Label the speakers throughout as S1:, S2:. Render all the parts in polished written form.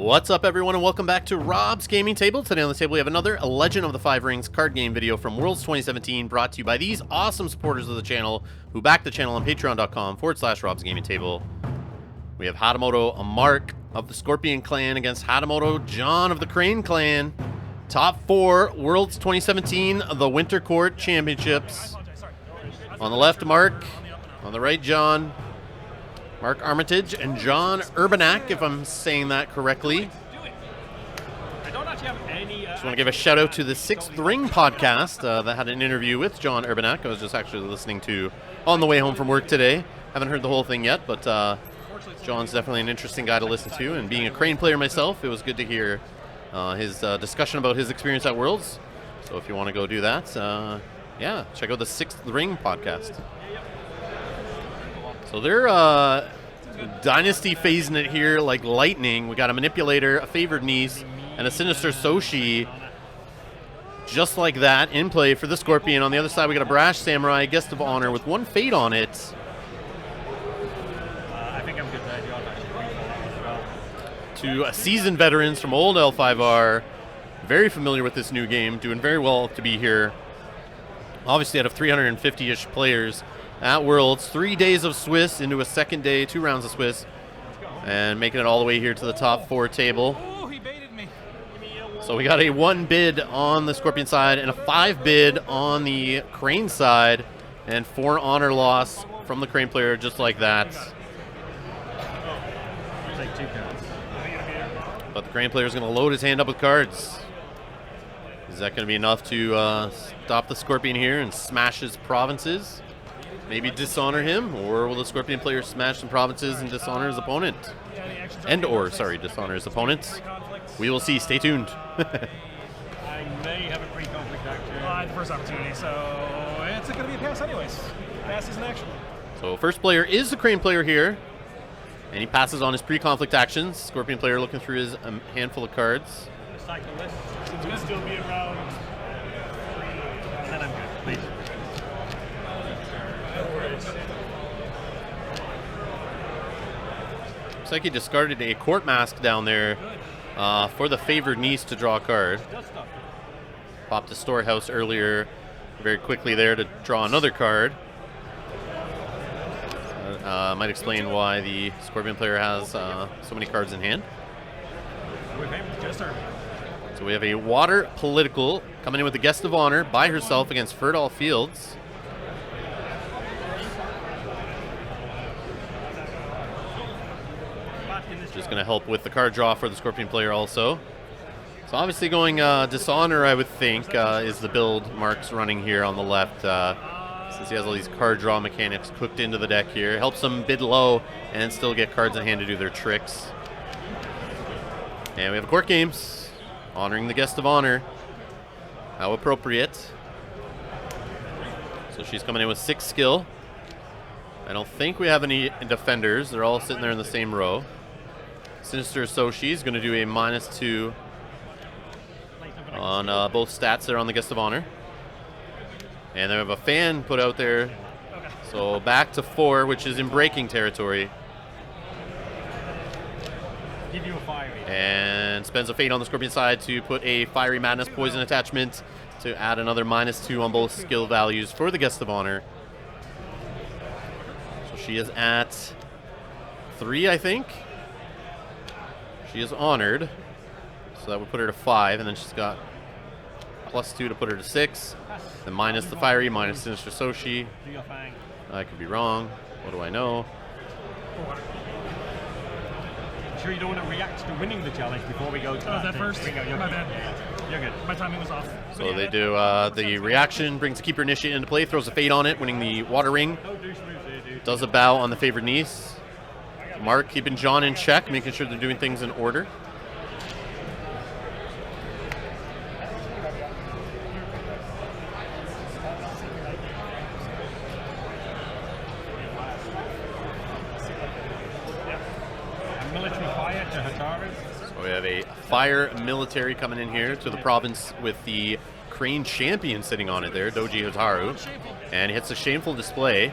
S1: What's up, everyone, and welcome back to Rob's Gaming Table. Today on the table we have another Legend of the Five Rings card game video from Worlds 2017, brought to you by these awesome supporters of the channel who back the channel on patreon.com/Rob's Gaming Table. We have Hatamoto Mark of the Scorpion Clan against Hatamoto John of the Crane Clan. Top 4 Worlds 2017, the Winter Court Championships. On the left, Mark. On the right, John. Mark Armitage and John Urbanak, if I'm saying that correctly. Just want to give a shout out to the Sixth Ring podcast that had an interview with John Urbanak. I was just actually listening to on the way home from work today. Haven't heard the whole thing yet, but John's definitely an interesting guy to listen to. And being a Crane player myself, it was good to hear his discussion about his experience at Worlds. So if you want to go do that, yeah, check out the Sixth Ring podcast. So they're dynasty phasing it here like lightning. We got a Manipulator, a Favored Niece, and a Sinister Soshi. Just like that, in play for the Scorpion. On the other side, we got a Brash Samurai, Guest of Honor with one Fade on it.
S2: I think I'm good to idea on actually.
S1: To seasoned veterans from old L5R. Very familiar with this new game. Doing very well to be here. Obviously out of 350-ish players at Worlds. 3 days of Swiss into a second day, 2 rounds of Swiss, and making it all the way here to the top 4 table.
S2: Oh, he baited me.
S1: So we got a 1 bid on the Scorpion side and a 5 bid on the Crane side, and 4 honor loss from the Crane player, just like that.
S2: Take 2 cards.
S1: But the Crane player is going to load his hand up with cards. Is that going to be enough to stop the Scorpion here and smash his provinces? Maybe dishonor him, or will the Scorpion player smash some provinces and dishonor his opponent? Dishonor his opponent. We will see. Stay tuned.
S2: I may have a pre-conflict action. The first opportunity, so it's going to be a pass anyways. Pass is an action.
S1: So first player is the Crane player here, and he passes on his pre-conflict actions. Scorpion player looking through his handful of cards.
S2: Cycle this. It's going to still be around 3, and then I'm good. Please.
S1: Looks like he discarded a Court Mask down there for the Favored Niece to draw a card. Popped a Storehouse earlier very quickly there to draw another card. Might explain why the Scorpion player has so many cards in hand. So we have a Water Political coming in with the Guest of Honor by herself against Fertile Fields. Just going to help with the card draw for the Scorpion player also. So obviously going Dishonor, I would think, is the build Mark's running here on the left. Since he has all these card draw mechanics cooked into the deck here. Helps them bid low and still get cards in hand to do their tricks. And we have a Court Games, honoring the Guest of Honor. How appropriate. So she's coming in with 6 skill. I don't think we have any defenders. They're all sitting there in the same row. Sinister Soshi is going to do a -2 on both stats there on the Guest of Honor. And they have a fan put out there. So back to 4, which is in breaking territory.
S2: Give you a fiery.
S1: And spends a Fate on the Scorpion side to put a Fiery Madness Poison attachment to add another -2 on both skill values for the Guest of Honor. So she is at 3, I think. She is honored, so that would put her to 5, and then she's got +2 to put her to 6. Then minus the Fiery, minus Sinister Soshi. I could be wrong. What do I know?
S2: Sure you don't want to react to winning the challenge before we go to
S3: that first?
S2: You're
S3: My bad.
S2: You're good.
S3: My timing was off.
S1: So they do the reaction, brings the Keeper Initiate into play, throws a Fate on it, winning the Water Ring. Does a bow on the Favored Niece. Mark keeping John in check, making sure they're doing things in order.
S2: Military fire to Hataris.
S1: So we have a Fire Military coming in here to the province with the Crane champion sitting on it there, Doji Hotaru. And hits a shameful display.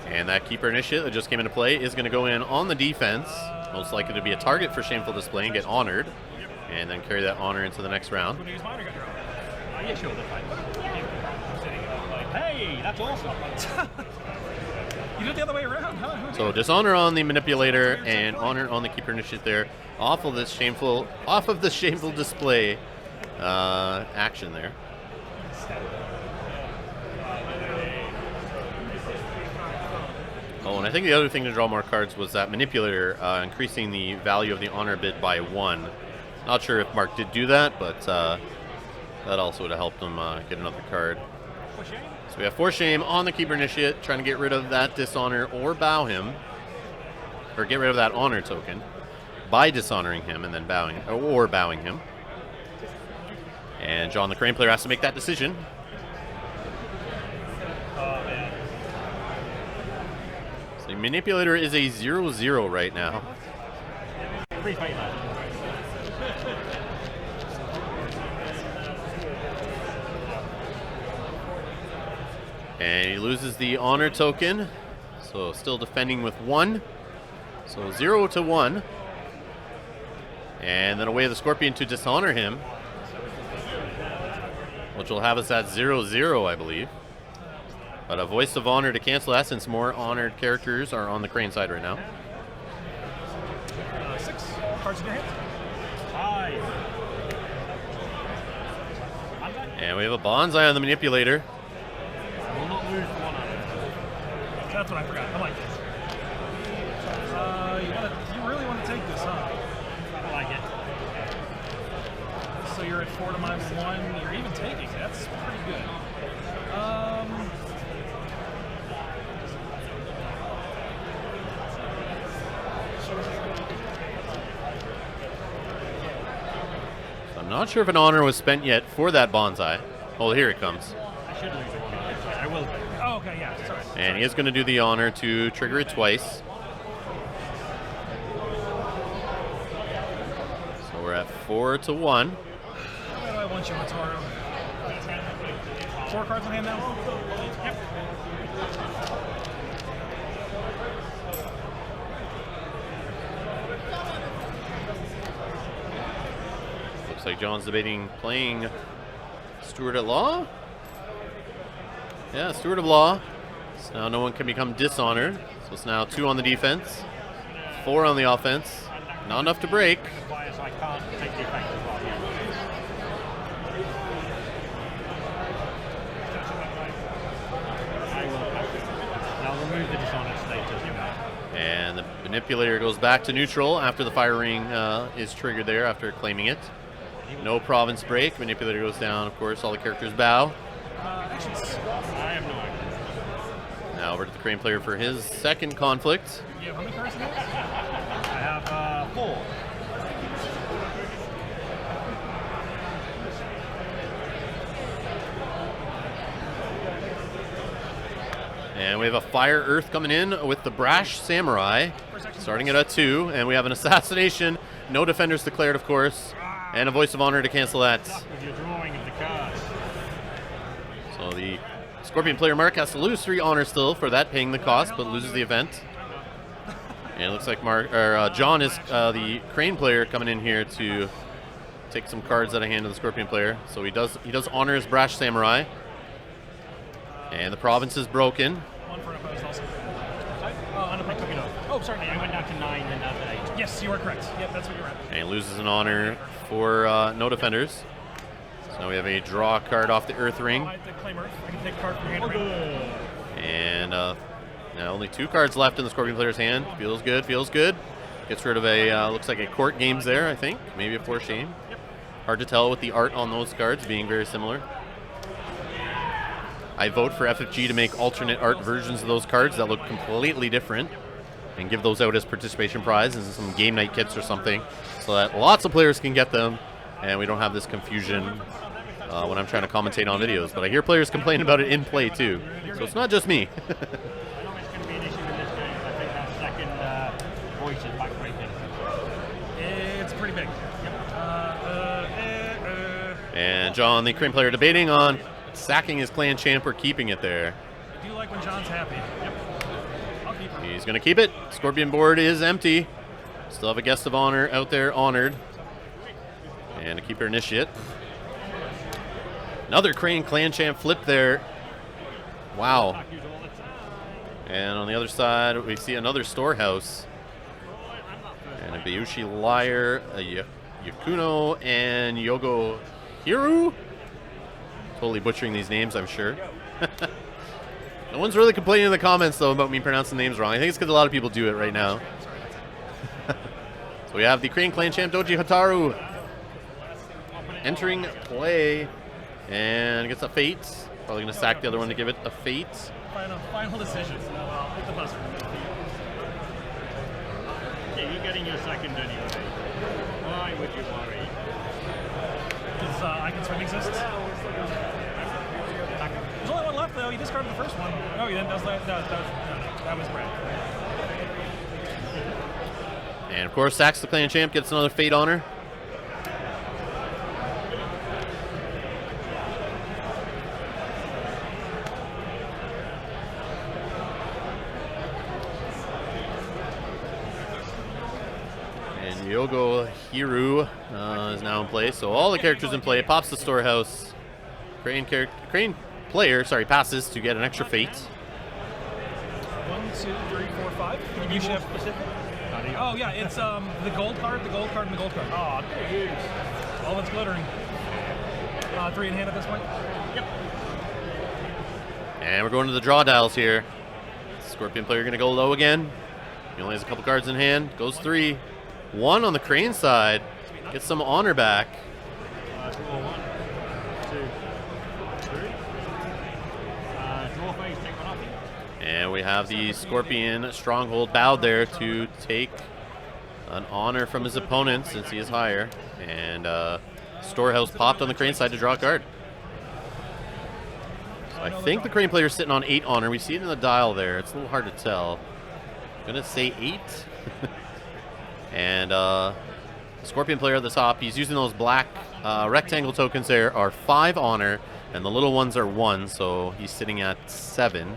S1: And that keeper initiate that just came into play is going to go in on the defense. Most likely to be a target for shameful display and get honored. And then carry that honor into the next round.
S2: Yeah, sure, that's fine. Hey, that's awesome. You did it the other way around, huh?
S1: So dishonor on the manipulator and honor on the keeper initiate there. Off of this shameful display action there. Oh, and I think the other thing to draw more cards was that manipulator increasing the value of the honor bid by 1. Not sure if Mark did do that, but that also would have helped him get another card. So we have 4 shame on the keeper initiate, trying to get rid of that dishonor or bow him, or get rid of that honor token by dishonoring him and then bowing him. And John, the Crane player, has to make that decision.
S2: Oh, man.
S1: So the manipulator is a 0-0 right now.
S2: Free fight left.
S1: And he loses the honor token, so still defending with 1. So 0-1. And then away the Scorpion to dishonor him, which will have us at 0-0, I believe. But a voice of honor to cancel that, since more honored characters are on the Crane side right now.
S2: 6 cards in your hand. 5.
S1: And we have a bonsai on the manipulator.
S2: Will not lose 1 on it. That's what I forgot. I like this. You really want to take this, huh? I like it. So you're at 4 to -1. You're even taking. That's pretty good.
S1: So I'm not sure if an honor was spent yet for that bonsai. Oh, here it comes.
S2: I should lose it. I will. Oh, okay, yeah, sorry.
S1: And he is going to do the honor to trigger it twice. So we're at 4-1.
S2: Why do I want you, Mataro? 4 cards in hand now? Yep.
S1: Looks like John's debating playing Steward at Law. Yeah, Steward of Law. So now no one can become dishonored. So it's now 2 on the defense, 4 on the offense. Not enough to break.
S2: I can't take the effect as well. I will. I'll remove the dishonored status.
S1: And the manipulator goes back to neutral after the fire ring is triggered there after claiming it. No province break. Manipulator goes down, of course. All the characters bow.
S2: Actions. I have no idea.
S1: Now over to the Crane player for his second conflict.
S2: You have how many cards in this? I have 4.
S1: And we have a Fire Earth coming in with the Brash Samurai, starting it at 2. And we have an assassination. No defenders declared, of course. And a voice of honor to cancel that.
S2: With your drawing of the cards.
S1: So the Scorpion player Mark has to lose 3 honors still for that, paying the cost, but loses the event. And it looks like John is the Crane player coming in here to take some cards out of hand of the Scorpion player. So he does honor his Brash Samurai. And the province is broken.
S2: 1 for an opposed also. Oh, sorry, I went down to 9 and now to 8. Yes, you are correct. Yep, that's what you're at.
S1: And he loses an honor for no defenders. So now we have a draw card off the Earth Ring.
S2: I claim Earth. I can take a card from your hand.
S1: And now only 2 cards left in the Scorpion player's hand. Feels good, feels good. Gets rid of a, looks like a court games there, I think. Maybe a 4 shame.
S2: Yep.
S1: Hard to tell with the art on those cards being very similar. I vote for FFG to make alternate art versions of those cards that look completely different and give those out as participation prize and some game night kits or something so that lots of players can get them and we don't have this confusion when I'm trying to commentate on videos. But I hear players complain about it in play too, so it's not just me.
S2: I know it's going to be an issue in this game. I think that second voice is backbreaking. It's pretty big. Yep.
S1: And John, the Crane player, debating on sacking his clan champ or keeping it there.
S2: I do like when John's happy. Yep. I'll keep him.
S1: He's going to keep it. Scorpion board is empty. Still have a guest of honor out there honored. And a keeper initiate. Another Crane clan champ flip there. Wow. And on the other side, we see another storehouse. And a Bayushi Liar, a Yakuno, and Yogo Hiru. Totally butchering these names, I'm sure. No one's really complaining in the comments, though, about me pronouncing names wrong. I think it's because a lot of people do it right now. So we have the Crane Clan Champ Doji Hataru entering play. And gets a Fate. Probably going to sack the other one to give it a Fate.
S2: Final decision. I'll hit the buzzer.
S3: Yeah, you're getting your second anyway. Why would you worry?
S2: Does I Can Swim exist? There's only one left, though. You discarded the first one. Oh, you didn't. That was Brad.
S1: And of course, sacks the Clan Champ, gets another Fate honor. Yogo Hiru is now in play, so all the characters in play. Pops the storehouse. Crane player, passes to get an extra Fate.
S2: 1, 2, 3, 4, 5. Can you shift specific? Oh yeah, it's the gold card, the gold card, and the gold card. Oh, good. All that's glittering. 3 in hand at this point. Yep.
S1: And we're going to the draw dials here. Scorpion player going to go low again. He only has a couple cards in hand. Goes 3. 1 on the Crane side. Gets some honor back.
S3: Draw 1, 2, 3. Draw phase, take 1 off you.
S1: And we have the Scorpion Stronghold bowed there to take an honor from his opponent since he is higher. And Storehouse popped on the Crane side to draw a card. So I think the Crane player is sitting on 8 honor. We see it in the dial there. It's a little hard to tell. I'm going to say 8. And Scorpion player at the top, he's using those black rectangle tokens there, are 5 honor, and the little ones are 1, so he's sitting at 7,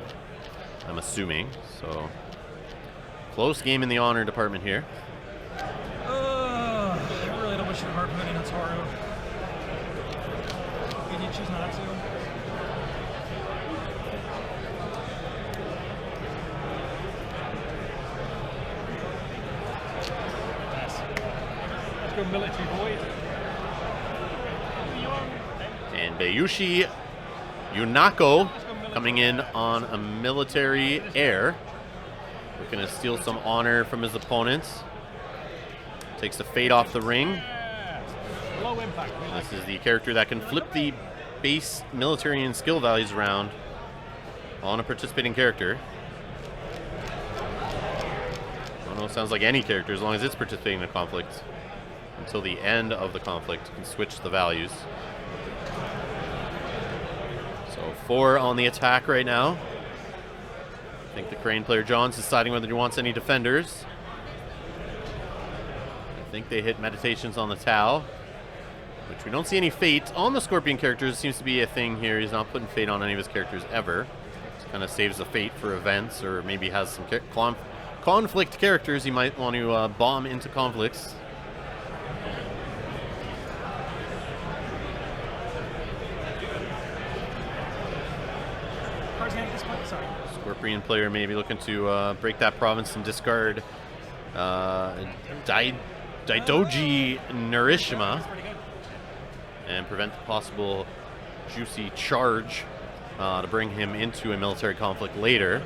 S1: I'm assuming. So, close game in the honor department here.
S2: I really don't wish you to harpoon in Toru. Can you choose not to?
S3: Military void.
S1: And Bayushi Yunako coming in on a military air. Looking to steal some honor from his opponents. Takes the Fate off the ring.
S3: Low impact.
S1: This is the character that can flip the base military and skill values around on a participating character. I don't know, it sounds like any character as long as it's participating in a conflict. Until the end of the conflict, you can switch the values. So 4 on the attack right now. I think the Crane player John's deciding whether he wants any defenders. I think they hit meditations on the Tau, which we don't see any Fate on the Scorpion characters. It seems to be a thing here. He's not putting Fate on any of his characters ever. Just kind of saves the Fate for events, or maybe has some conflict characters he might want to bomb into conflicts. Scorpion player maybe looking to break that province and discard Daidoji Narishima and prevent the possible juicy charge to bring him into a military conflict later.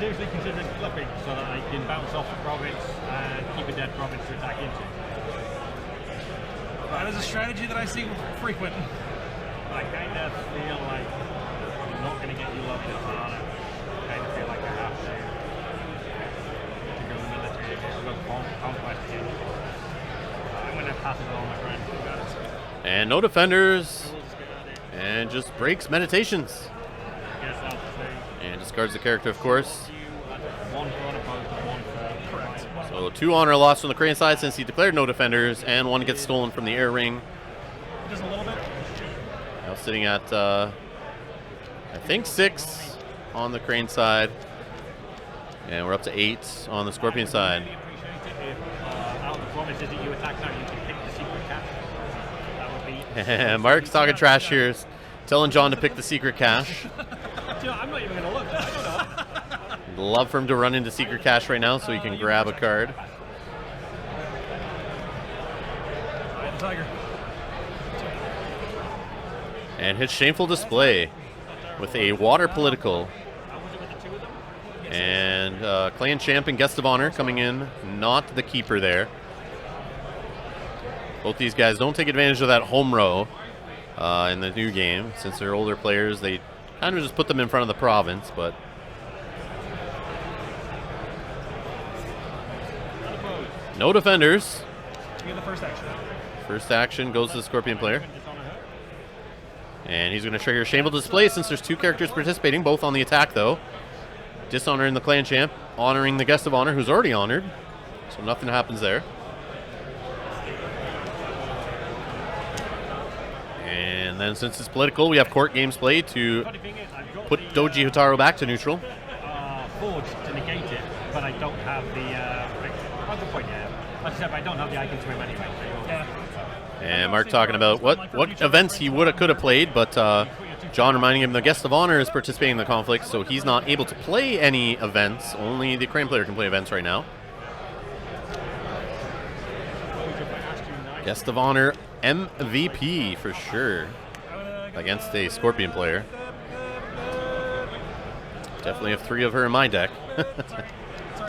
S3: seriously considering flipping so that I can bounce off the province and keep a dead province to attack into.
S2: That is a strategy that I see frequent.
S3: I kind of feel like I'm not going to get you loved this hard. I kind of feel like I have to go military again, go conquest again. I'm going to pass it on, my friend.
S1: And no defenders. And just breaks meditations.
S3: Guess that's the thing.
S1: And discards the character, of course.
S3: One for unopposed and one for
S2: Correct.
S1: So 2 honor lost from the Crane side since he declared no defenders, and 1 gets stolen from the air ring.
S2: Just a little bit.
S1: Now sitting at, I think 6 on the Crane side. And we're up to 8 on the Scorpion side.
S3: I'd really appreciate it if out of the provinces that you attack now, you can pick the secret cache. That would be...
S1: Mark's talking trash here, telling John to pick the secret cache.
S3: You know, I'm not even going to look. I don't know.
S1: Love for him to run into secret cache right now so he can grab a card.
S2: Alright, the Tiger.
S1: And his shameful display with a water political. And clan champ and guest of honor coming in, not the keeper there. Both these guys don't take advantage of that home row in the new game. Since they're older players, they kind of just put them in front of the province, but no defenders.
S2: You get the first action.
S1: First action goes to the Scorpion player. And he's going to trigger Shameful Display since there's 2 characters participating, both on the attack though. Dishonoring the clan champ, honoring the guest of honor who's already honored. So nothing happens there. And then since it's political, we have court games played to put Doji Hotaru back to neutral.
S3: Forged to negate it, but I don't have the... What's the point, yeah? Like I said, I don't have the icon swim anyway.
S2: Yeah.
S1: And Mark talking about what events he would have could have played, but John reminding him the guest of honor is participating in the conflict, so he's not able to play any events. Only the Crane player can play events right now. Guest of honor MVP for sure against a Scorpion player. Definitely have 3 of her in my deck.
S2: Sorry,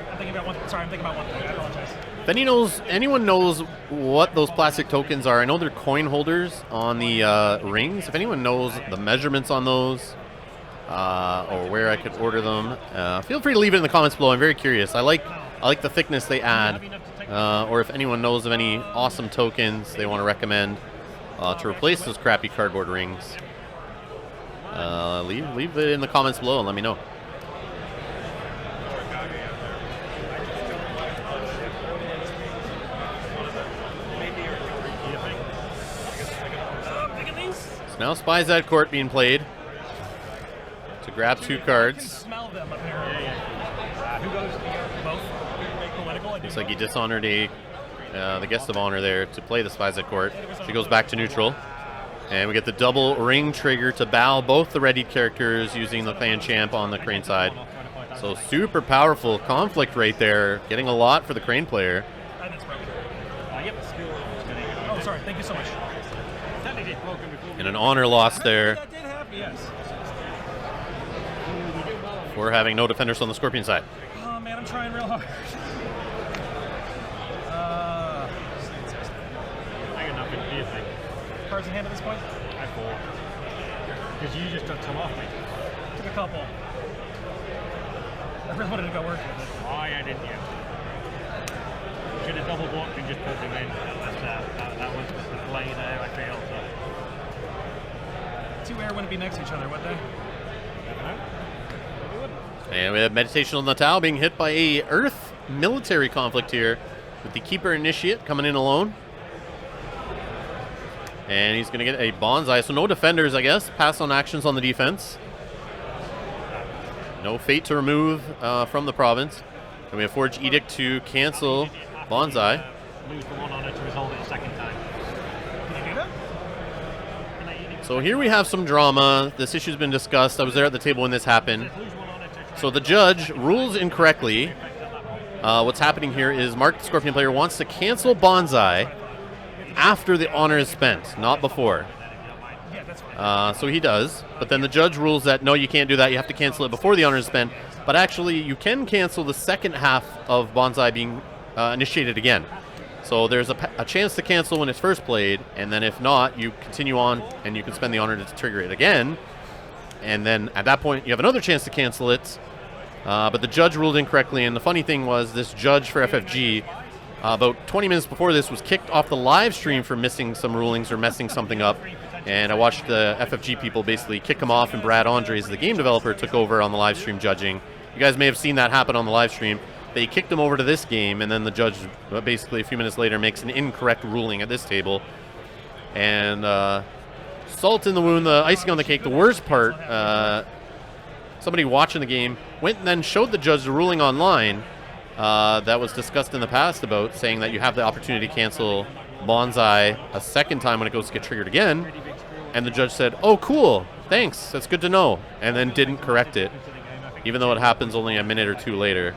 S2: I'm thinking about one thing. I apologize.
S1: If anyone knows what those plastic tokens are, I know they're coin holders on the rings. If anyone knows the measurements on those or where I could order them, feel free to leave it in the comments below. I'm very curious. I like the thickness they add, or if anyone knows of any awesome tokens they want to recommend to replace those crappy cardboard rings. Leave it in the comments below and let me know. So now Spies at Court being played to grab 2 cards.
S2: Smell them up here. Who goes? Both. Political.
S1: Looks like he dishonored the guest of honor there to play the Spies at Court. She goes back to neutral. And we get the double ring trigger to bow both the readied characters using the clan champ on the Crane side. So super powerful conflict right there. Getting a lot for the Crane player.
S2: Oh, sorry. Thank you so much.
S1: And an honor loss there
S2: That did happen, yes.
S1: for having no defenders on the Scorpion side.
S2: Oh, man, I'm trying real hard.
S3: I got nothing. What do you think?
S2: Cards in hand at this point?
S3: I 4. Because you just took some off me.
S2: Took a couple. I really wanted to go work with it.
S3: Oh, yeah, didn't you? Should have double blocked and just put them in. That was the play there, I feel. So.
S2: 2 air wouldn't be next to each other, would they?
S1: And we have Meditation on the Tau being hit by a Earth military conflict here with the Keeper Initiate coming in alone. And he's going to get a Bonsai, so no defenders, I guess. Pass on actions on the defense. No Fate to remove from the province. And we have Forge Edict to cancel Bonsai.
S3: Lose the 1 honor to resolve it a second time.
S2: Can you do that?
S1: So here we have some drama. This issue's been discussed. I was there at the table when this happened. So the judge rules incorrectly. What's happening here is Mark, the Scorpion player, wants to cancel Bonsai after the honor is spent, not before.
S2: Yeah, that's fine.
S1: So he does, but then the judge rules that no, you can't do that. You have to cancel it before the honor is spent. but actually you can cancel the second half of Bonsai being initiated again. So there's a chance to cancel when it's first played, and then if not, you continue on, and you can spend the honor to trigger it again. And then at that point, you have another chance to cancel it, but the judge ruled incorrectly. And the funny thing was, this judge for FFG, about 20 minutes before this, was kicked off the live stream for missing some rulings or messing something up. And I watched the FFG people basically kick him off, and Brad Andres, the game developer, took over on the live stream judging. You guys may have seen that happen on the live stream. They kicked him over to this game, and then the judge basically a few minutes later makes an incorrect ruling at this table. And salt in the wound, the icing on the cake. The worst part, somebody watching the game went and then showed the judge the ruling online that was discussed in the past about saying that you have the opportunity to cancel Bonsai a second time when it goes to get triggered again. And the judge said, "Oh, cool, thanks, that's good to know," and then didn't correct it, even though it happens only a minute or two later.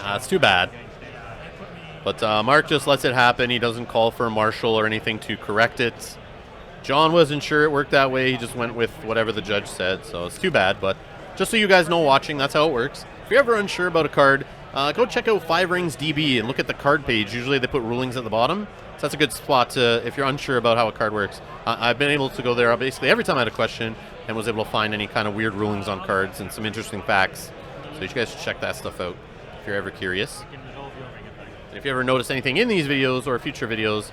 S1: It's too bad. But Mark just lets it happen. He doesn't call for a marshal or anything to correct it. John wasn't sure it worked that way. He just went with whatever the judge said. So it's too bad. But just so you guys know watching, that's how it works. If you're ever unsure about a card, go check out 5 Rings DB and look at the card page. Usually they put rulings at the bottom. So that's a good spot to, if you're unsure about how a card works. I've been able to go there basically every time I had a question and was able to find any kind of weird rulings on cards and some interesting facts. So you guys should check that stuff out if you're ever curious. If you ever notice anything in these videos or future videos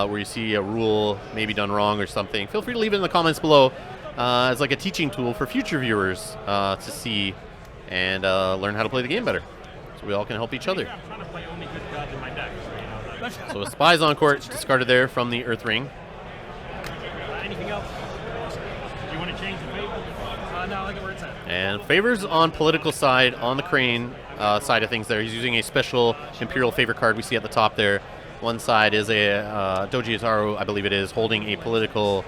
S1: where you see a rule maybe done wrong or something, feel free to leave it in the comments below as like a teaching tool for future viewers to see and learn how to play the game better. So we all can help each other. So a Spies on Court discarded there from the Earth Ring.
S3: Anything else? Do you want to change the favor?
S2: No, I like it where it's at.
S1: And favors on political side, on the Crane side of things there. He's using a special Imperial favor card we see at the top there. One side is a Doji Ataru, I believe it is, holding a political,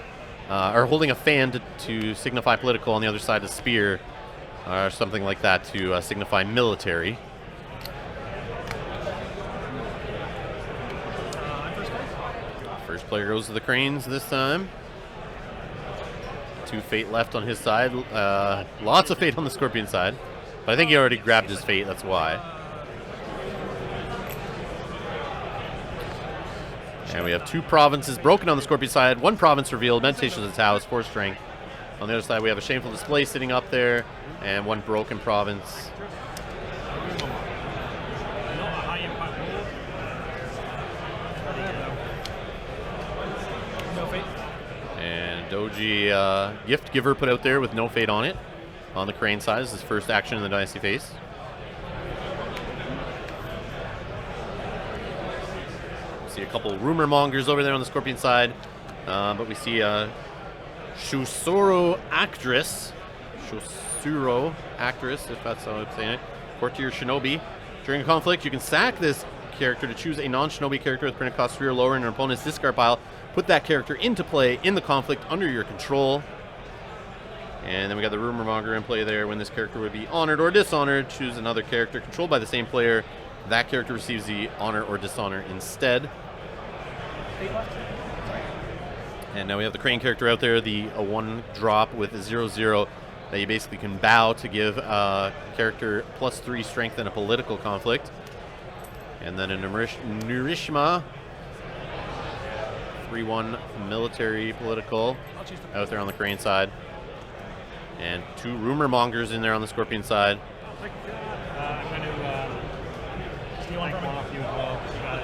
S1: or holding a fan to signify political. On the other side is spear, or something like that to signify military. First player goes to the Cranes this time. 2 fate left on his side. Lots of fate on the Scorpion side. But I think he already grabbed his fate, that's why. And we have 2 provinces broken on the Scorpion side. 1 province revealed. Meditation of the Tao is 4 strength. On the other side, we have a Shameful Display sitting up there. And 1 broken province.
S2: No fate.
S1: And Doji Gift Giver put out there with no fate on it. On the Crane side is his first action in the Dynasty phase. See a couple rumor mongers over there on the Scorpion side, but we see Shusuro Actress, if that's how I'm saying it, Courtier Shinobi. During a conflict, you can sack this character to choose a non-Shinobi character with printed cost 3 or lower in your opponent's discard pile. Put that character into play in the conflict under your control. And then we got the Rumor Monger in play there. When this character would be honored or dishonored, choose another character controlled by the same player. That character receives the honor or dishonor instead. And now we have the Crane character out there, the 1-drop with a 0/0 that you basically can bow to give a character +3 strength in a political conflict. And then a Nurishima, 3/1 military political out there on the Crane side. And 2 rumor mongers in there on the Scorpion side.
S3: I'm going to steal one off you as well.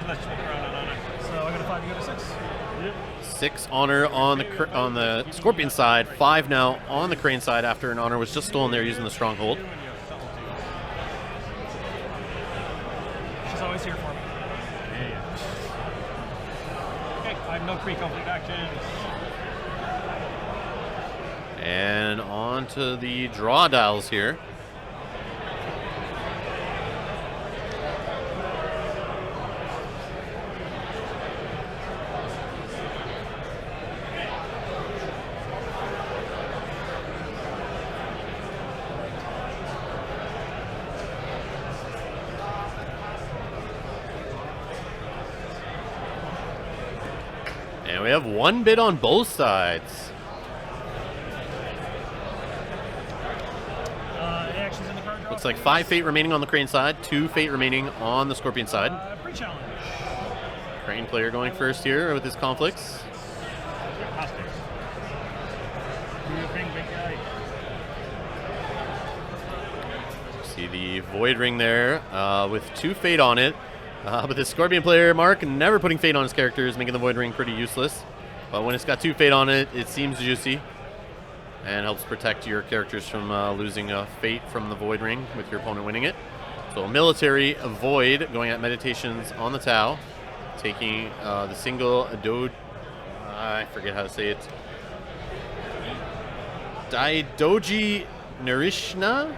S3: Let's swap around on honor.
S2: So I got a 5, you got a 6.
S3: Yep.
S1: 6 honor on the Scorpion side, 5 now on the Crane side after an honor was just stolen there using the Stronghold.
S2: She's always here for me.
S3: Yeah. Okay, I have no pre-conflict actions.
S1: And on to the draw dials here. And we have 1 bid on both sides.
S2: Actions in the
S1: Looks like 5 fate remaining on the Crane side, 2 fate remaining on the Scorpion side.
S2: Pre-challenge.
S1: Crane player going first here with his conflicts. See the Void Ring there with 2 fate on it. But the Scorpion player, Mark, never putting fate on his characters, making the Void Ring pretty useless. But when it's got 2 fate on it, it seems juicy. And helps protect your characters from losing a fate from the Void Ring with your opponent winning it. So military Void going at Meditations on the Tau. Taking the single I forget how to say it. Daidoji Narishma?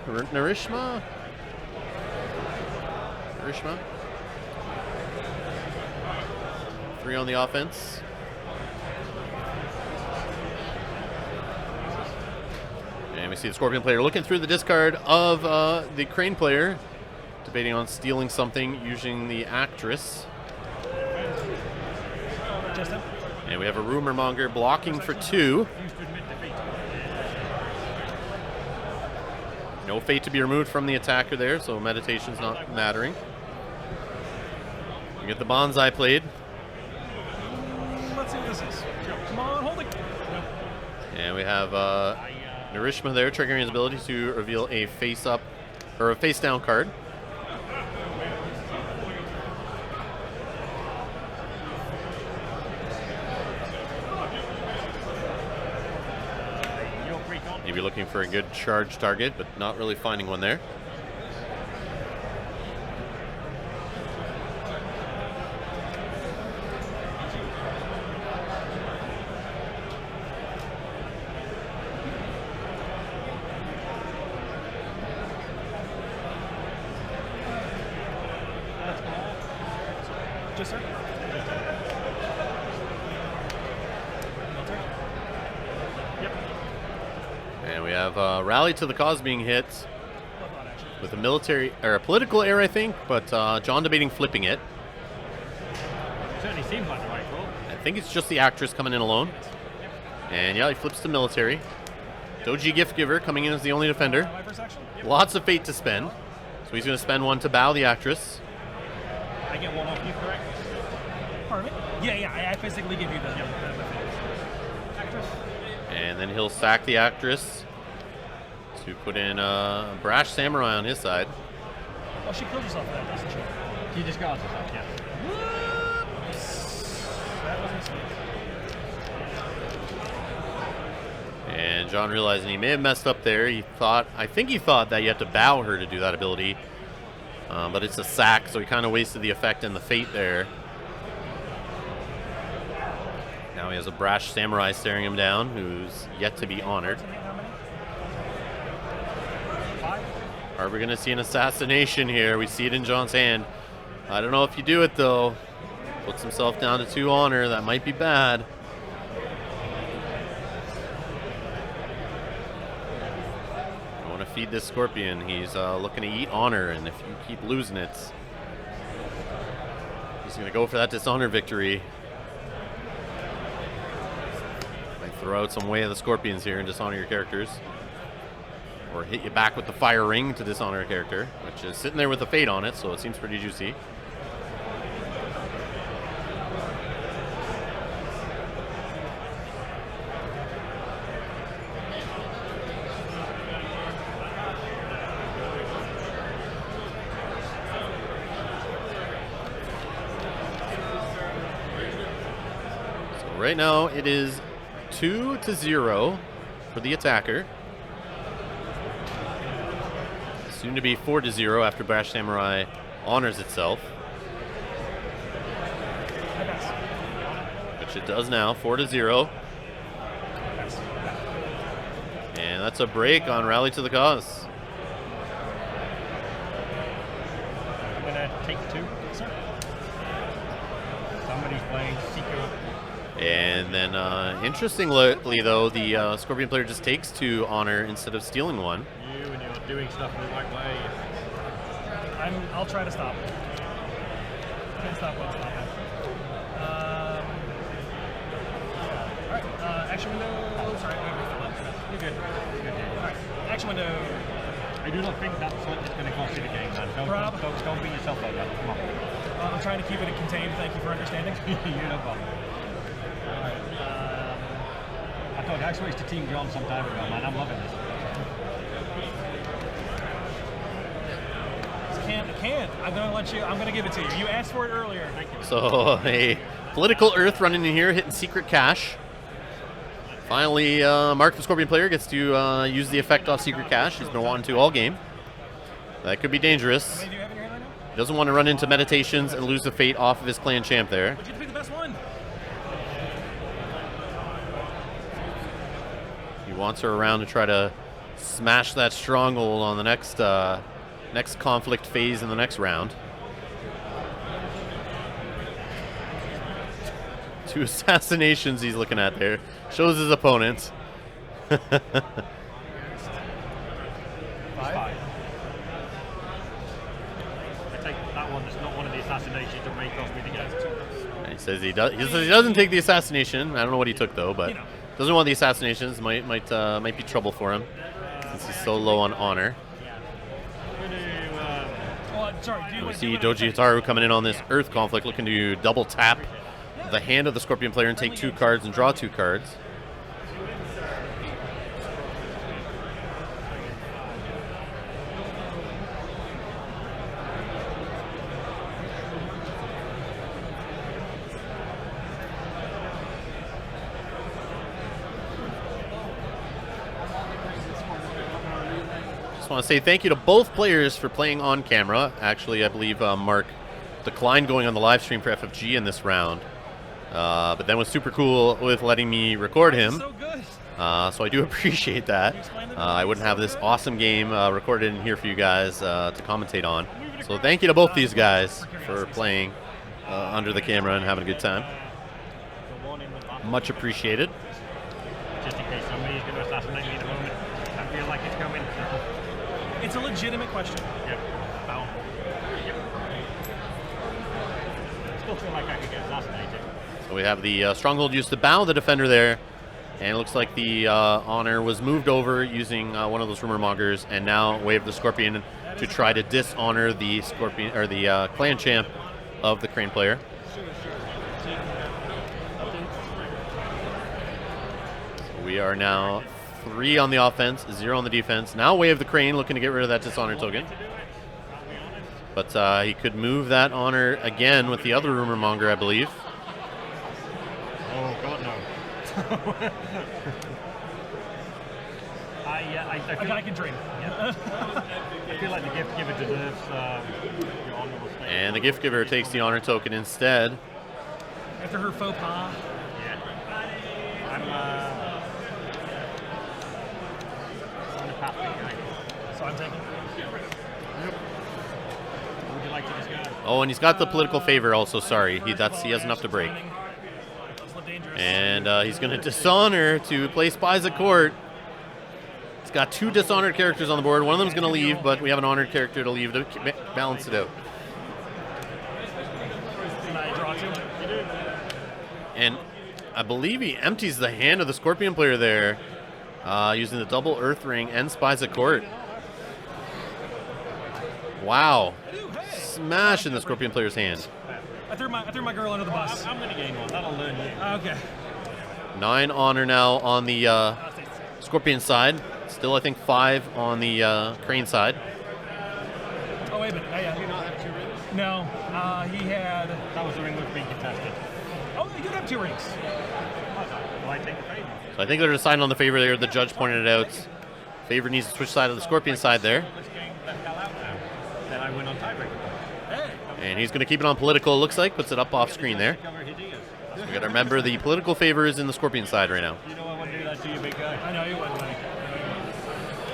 S1: 3 on the offense. And we see the Scorpion player looking through the discard of the Crane player, debating on stealing something using the Actress. And we have a Rumor Monger blocking for 2. No fate to be removed from the attacker there, so Meditation's not mattering. You get the Bonsai played.
S2: Let's see what this is. Come on, hold it. Nope.
S1: And we have Narishma there, triggering his ability to reveal a face-up or a face-down card. Maybe looking for a good charge target, but not really finding one there.
S2: Just sir.
S1: And we have Rally to the Cause being hit with a military or a political error, I think, but John debating flipping it.
S3: Certainly seems like the right call.
S1: I think it's just the Actress coming in alone. And yeah, he flips to military. Doji Gift Giver coming in as the only defender. Lots of fate to spend. So he's going to spend 1 to bow the Actress.
S3: I get 1 off you, correct?
S2: Pardon me? Yeah, I physically give you the Actress.
S1: And then he'll sack the Actress to put in Brash Samurai on his side.
S2: Oh, she kills herself with that, doesn't she?
S3: She discards herself, yeah.
S2: Whoops. That was a mistake.
S1: And John realizing he may have messed up there. I think he thought that you have to bow her to do that ability. But it's a sack, so he kind of wasted the effect and the fate there. Now he has a Brash Samurai staring him down, who's yet to be honored. Are we going to see an assassination here? We see it in John's hand. I don't know if you do it, though. Puts himself down to 2 honor. That might be bad. I want to feed this Scorpion. He's looking to eat honor, and if you keep losing it, he's going to go for that dishonor victory. Might throw out some Way of the Scorpions here and dishonor your characters. Or hit you back with the Fire Ring to dishonor a character, which is sitting there with a fate on it, so it seems pretty juicy. So right now it is 2-0 for the attacker. Soon to be 4-0 after Brash Samurai honors itself. Which it does now, 4-0. And that's a break on Rally to the Cause.
S3: I'm going to take 2. Somebody's playing Seeker.
S1: And then, interestingly though, the Scorpion player just takes 2 honor instead of stealing 1.
S3: You and you're doing stuff in the right way.
S2: I'll try to stop it. Can't stop what's happening. Alright, action window. Sorry, you're good. Alright, action window.
S3: I do not think that's what is going to cost you the game, man. Don't beat yourself up, man. Come on.
S2: I'm trying to keep it contained. Thank you for understanding.
S3: You're no problem. Alright. I thought I switched to Team John some time ago, man. I'm loving this.
S2: I can't. I'm gonna give it to you. You asked for it earlier. Thank you.
S1: So a political Earth running in here, hitting secret cache. Finally, Mark the Scorpion player gets to use the effect off secret cache. He's been wanting to all game. That could be dangerous.
S2: How many do you have in your hand right now?
S1: He doesn't want to run into meditations and lose the fate off of his clan champ there.
S2: But you have to be the best one.
S1: He wants her around to try to smash that stronghold on the next next conflict phase in the next round. 2 assassinations he's looking at there. Shows his opponent.
S3: 5. I take that one. That's not one of the assassinations that may cost me the game.
S1: He says he doesn't take the assassination. I don't know what he took though, but doesn't want the assassinations. Might be trouble for him since he's so low on honor. We see Doji Hitaru coming in on this Earth conflict, looking to double tap the hand of the Scorpion player and take 2 cards and draw 2 cards. Just want to say thank you to both players for playing on camera. Actually, I believe Mark declined going on the live stream for FFG in this round, but then was super cool with letting me record him.
S2: So good.
S1: So I do appreciate that. I wouldn't have this awesome game recorded in here for you guys to commentate on. So thank you to both these guys for playing under the camera and having a good time. Much appreciated.
S3: Just in case somebody's going to assassinate me in a moment. I feel like it's coming.
S2: It's a legitimate question.
S3: Yep. Bow. Yep. Still feel like I could get assassinated.
S1: So we have the stronghold used to bow the defender there, and it looks like the honor was moved over using one of those rumor mongers, and now wave the Scorpion to try to dishonor the Scorpion or the clan champ of the Crane player. So we are now 3 on the offense, 0 on the defense. Now wave the Crane, looking to get rid of that dishonor token. But he could move that honor again with the other rumor monger, I believe.
S3: Oh God, no!
S2: I can dream.
S3: Yeah. I feel like the gift giver deserves your honorable state.
S1: And the gift giver takes the honor token instead.
S2: After her faux pas.
S3: Yeah. I'm the path behind.
S2: So I'm taking.
S3: Would you like to discard?
S1: Oh, and he's got the political favor also, sorry. He has enough to break. And he's going to dishonor to play Spies at Court. He's got 2 dishonored characters on the board. One of them's going to leave, but we have an honored character to leave to balance it out.
S2: Can I draw 2?
S1: And I believe he empties the hand of the Scorpion player there, using the double Earth Ring and Spies at Court. Wow. Smash in the Scorpion player's hand.
S2: I threw my girl under the bus.
S3: I'm going to gain 1. That'll learn you.
S2: Okay.
S1: 9 honor now on the Scorpion side. Still, I think 5 on the Crane side.
S2: Oh, wait a minute. Yeah.
S3: Do you not have 2 rings?
S2: No. He had...
S3: That was the ring that was being contested.
S2: Oh, you did have 2 rings.
S3: Will I take the favor?
S1: So I think they're deciding on the favor there. The judge pointed it out. Favor needs to switch side of the Scorpion side there.
S3: This game left Cal out now. Then I win on tiebreaker.
S2: Hey.
S1: And he's going to keep it on political, it looks like. Puts it up off screen there. So we got to remember the political favor is in the Scorpion side right now.
S3: You know I wouldn't do that to you, big guy.
S2: I know you wouldn't.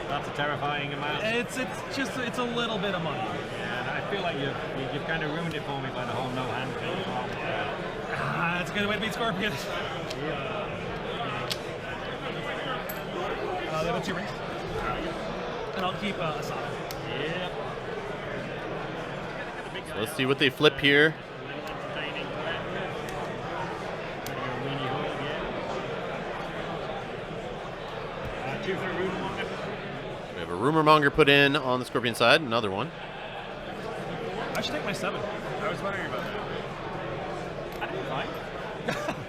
S3: That's a terrifying amount.
S2: It's a little bit of money.
S3: Yeah, and I feel like you've kind of ruined it for me by the whole no hand thing as well.
S2: That's a good way to beat Scorpion. They have 2 rings. And I'll keep Asada.
S3: Yep.
S1: So let's see what they flip here. We have have a rumor monger put in on the Scorpion side, another one.
S2: I should take my 7.
S3: I was wondering about that. I didn't fine.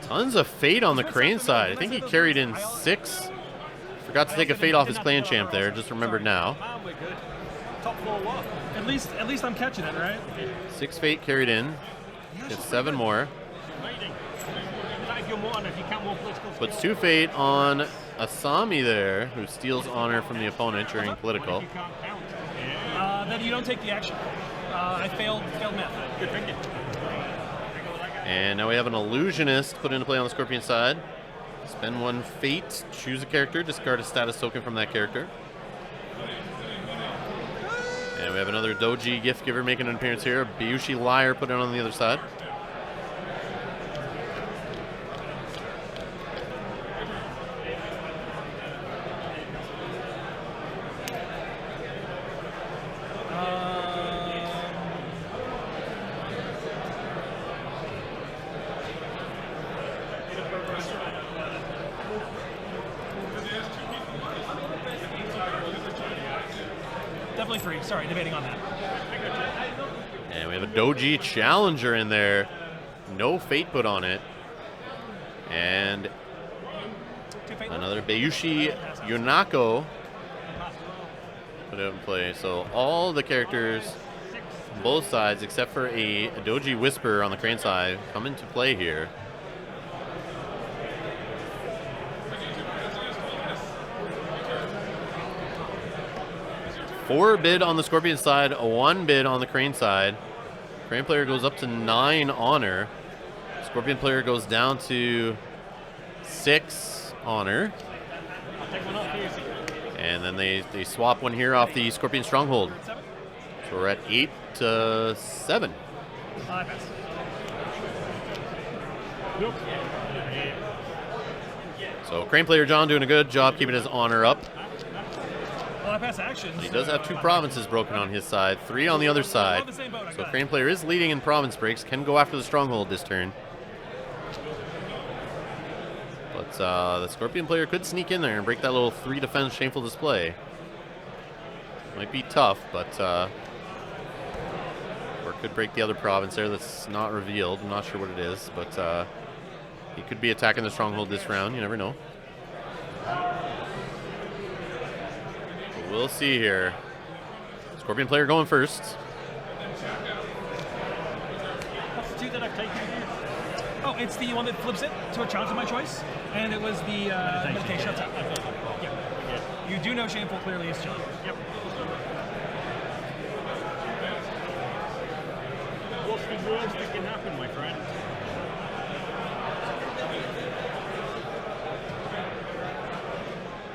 S1: Tons of fate on the Crane side. I think he carried in 6. Forgot to take a fate off his clan champ there. Just remembered now.
S3: Man, we're good. Top 4 what?
S2: At least I'm catching it, right?
S1: 6 fate carried in. Get 7 more.
S3: Waiting. If you're more, if you can't more political
S1: Puts
S3: skill.
S1: 2 fate on Asami there, who steals honor from the opponent during political.
S3: What if you can't count?
S2: Then you don't take the action. I failed math.
S3: Good thinking.
S1: And now we have an illusionist put into play on the Scorpion side. Spend 1 fate, choose a character, discard a status token from that character. And we have another Doji gift giver making an appearance here. Bayushi Liar put in on the other side.
S2: Definitely 3. Sorry, debating on that.
S1: And we have a Doji Challenger in there. No fate put on it. And
S2: 2 fate.
S1: another Bayushi Yunako put it in play. So all the characters on both sides, except for a Doji Whisper on the Crane side, come into play here. Four bid on the Scorpion side, 1 bid on the Crane side. Crane player goes up to 9 honor. Scorpion player goes down to 6 honor. And then they swap one here off the Scorpion Stronghold.
S2: 7.
S1: So we're at 8 to 7.
S2: I pass.
S1: So Crane player John doing a good job keeping his honor up.
S2: Well, I pass actions.
S1: He does have 2 provinces broken on his side, 3 on the other side. So Crane player is leading in province breaks, can go after the Stronghold this turn. But the Scorpion player could sneak in there and break that little 3 defense shameful display. Might be tough, but or could break the other province there that's not revealed. I'm not sure what it is, but he could be attacking the Stronghold this round. You never know. We'll see here. Scorpion player going first.
S3: What's the 2 that I've taken here?
S2: Oh, it's the one that flips it to a challenge of my choice, and it was the meditation attack. Yeah. You do know shameful clearly is challenge.
S3: Yep. What's the worst that can happen, my friend?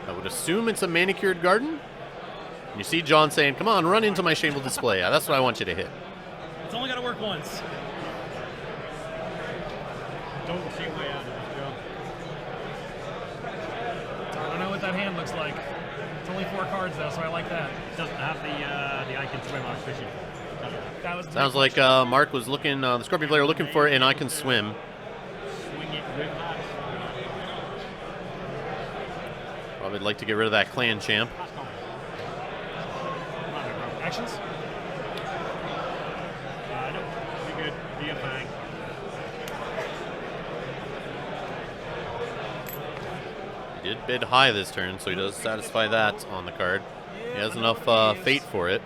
S1: I would assume it's a manicured garden. You see John saying, come on, run into my shameful display. Yeah, that's what I want you to hit.
S2: It's only got to work once.
S3: Don't see way out of this job.
S2: I don't know what that hand looks like. It's only 4 cards though, so I like that.
S3: It doesn't have the I can swim on fishing.
S2: That was
S1: Sounds like Mark was looking, the Scorpion player looking for an I can swim.
S3: Swing it with that.
S1: Probably like to get rid of that clan champ.
S2: actions.
S3: No, you're good. You're fine.
S1: He did bid high this turn, so he does satisfy that on the card. He has enough fate for it.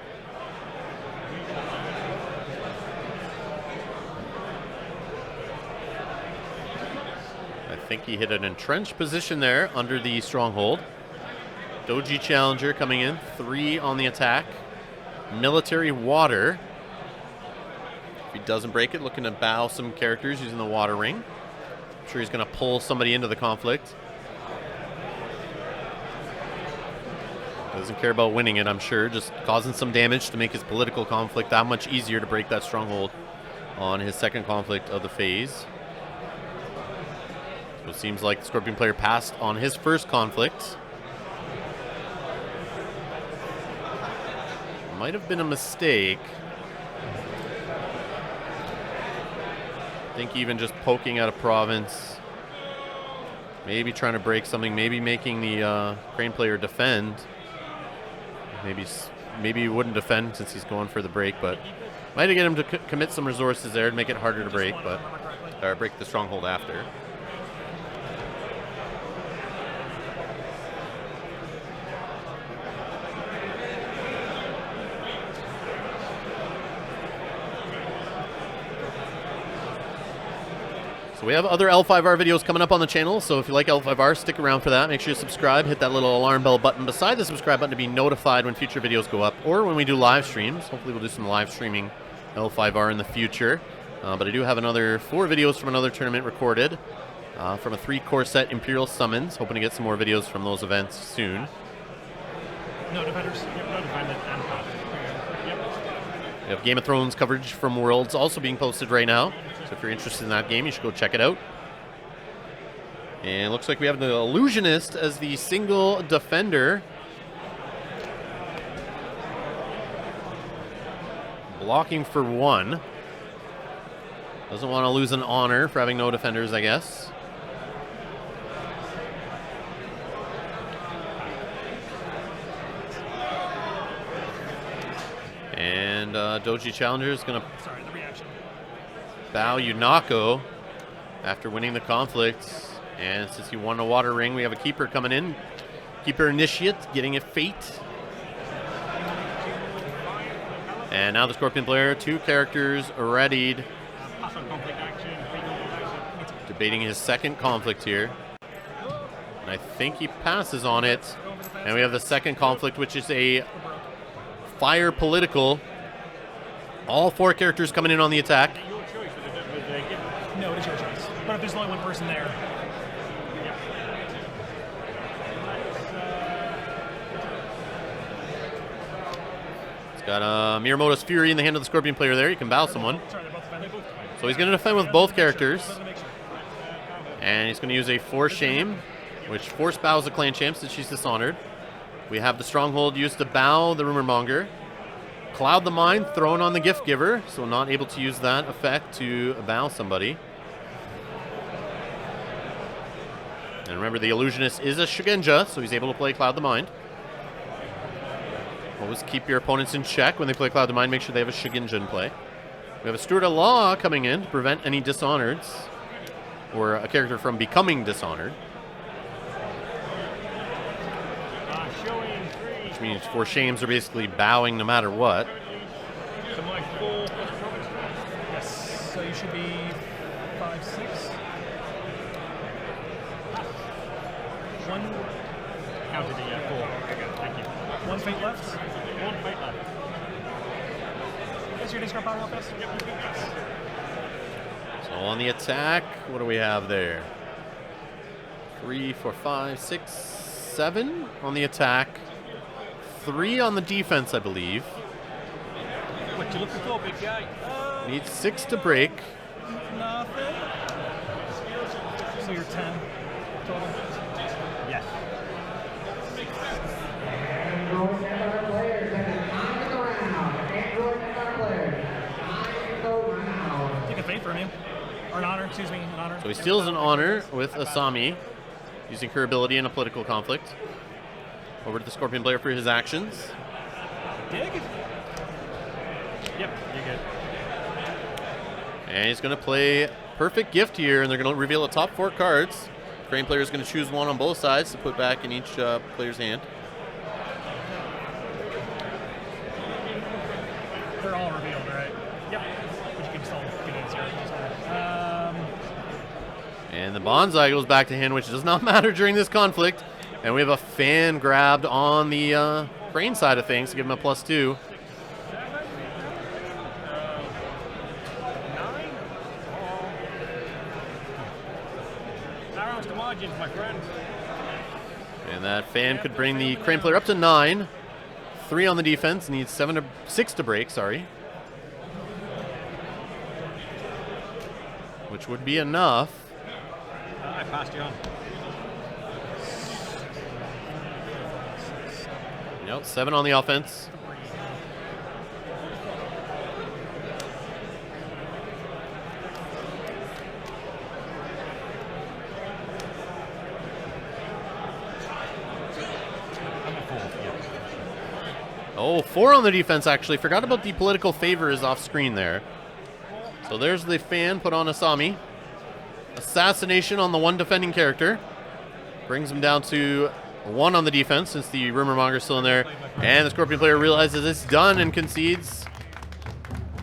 S1: I think he hit an entrenched position there under the stronghold. Doji Challenger coming in, 3 on the attack. Military Water. If he doesn't break it, looking to bow some characters using the water ring. I'm sure he's going to pull somebody into the conflict. Doesn't care about winning it, I'm sure. Just causing some damage to make his political conflict that much easier to break that stronghold on his second conflict of the phase. So it seems like the Scorpion player passed on his first conflict. Might have been a mistake. I think even just poking at a province, maybe trying to break something, maybe making the Crane player defend. Maybe he wouldn't defend since he's going for the break, but might get him to commit some resources there to make it harder to break, or break the stronghold after. So we have other L5R videos coming up on the channel, so if you like L5R, stick around for that. Make sure you subscribe, hit that little alarm bell button beside the subscribe button to be notified when future videos go up, or when we do live streams. Hopefully we'll do some live streaming L5R in the future. But I do have another 4 videos from another tournament recorded, from a 3-core set Imperial Summons. Hoping to get some more videos from those events soon.
S2: No defenders.
S3: No defenders and passers.
S1: We have Game of Thrones coverage from Worlds also being posted right now. So if you're interested in that game, you should go check it out. And it looks like we have the Illusionist as the single defender. Blocking for 1. Doesn't want to lose an honor for having no defenders, I guess. And Doji Challenger is going to bow Yunako after winning the conflict. And since he won a water ring, we have a keeper coming in. Keeper Initiate getting a fate. And now the Scorpion player, 2 characters readied. Debating his second conflict here. And I think he passes on it. And we have the second conflict, which is a fire political. All 4 characters coming in on the attack.
S2: No, it is your choice. But if there's only one person there.
S1: It's got a Miyamoto's Fury in the hand of the Scorpion player there. You can bow someone. So he's going to defend with both characters. And he's going to use a Force Shame, which force bows the clan champ since she's dishonored. We have the Stronghold used to bow the Rumor Monger. Cloud the Mind thrown on the Gift Giver, so not able to use that effect to bow somebody. And remember, the Illusionist is a Shugenja, so he's able to play Cloud the Mind. Always keep your opponents in check when they play Cloud the Mind. Make sure they have a Shugenja in play. We have a Steward of Law coming in to prevent any Dishonors, or a character from becoming Dishonored. Which means 4 shames are basically bowing no matter what.
S2: Yes, so you should be 5, 6. 1.
S3: Counted it, yeah, 4. Thank you.
S2: 1 fate left.
S3: 1 fate left.
S2: Is your discard power up, yes?
S1: So on the attack, what do we have there? 3, 4, 5, 6, 7 on the attack. 3 on the defense, I believe.
S3: What you looking for, big guy?
S1: Needs 6 to break.
S2: Nothing. So you're 10 total?
S3: Yes.
S2: Take a fate from you. Or an honor, excuse me, an honor.
S1: So he steals an honor with Asami, using her ability in a political conflict. Over to the Scorpion player for his actions.
S2: Dig?
S3: Yep, you're good.
S1: And he's going to play Perfect Gift here, and they're going to reveal the top 4 cards. Crane player is going to choose one on both sides to put back in each player's hand.
S2: They're all revealed, right?
S3: Yep.
S2: But you can still get it zero.
S1: And the Bonsai goes back to hand, which does not matter during this conflict. And we have a fan grabbed on the Crane side of things to give him a +2.
S3: 9? Narrows the margins, my friend.
S1: And that fan could bring the Crane player up to 9. 3 on the defense, needs 6 to break, sorry. Which would be enough.
S3: I passed you on.
S1: Yep, 7 on the offense. Oh, 4 on the defense, actually. Forgot about the political favors off screen there. So there's the fan put on Asami. Assassination on the one defending character. Brings him down to 1 on the defense since the rumor monger's still in there. And the Scorpion player realizes it's done and concedes.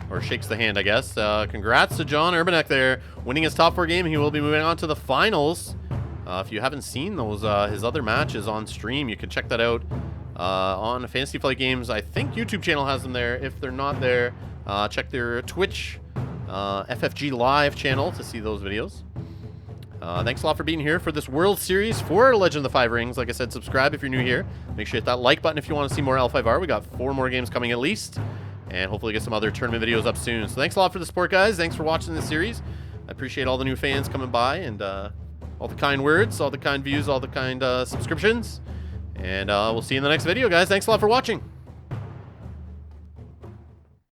S1: Or shakes the hand, I guess. Congrats to John Urbanek there, winning his top 4 game. He will be moving on to the finals. If you haven't seen those his other matches on stream, you can check that out on Fantasy Flight Games. I think YouTube channel has them there. If they're not there, check their Twitch FFG Live channel to see those videos. Thanks a lot for being here for this World Series for Legend of the Five Rings. Like I said, subscribe if you're new here. Make sure you hit that like button if you want to see more L5R. We got 4 more games coming at least. And hopefully get some other tournament videos up soon. So thanks a lot for the support, guys. Thanks for watching this series. I appreciate all the new fans coming by and all the kind words, all the kind views, all the kind subscriptions. And we'll see you in the next video, guys. Thanks a lot for watching.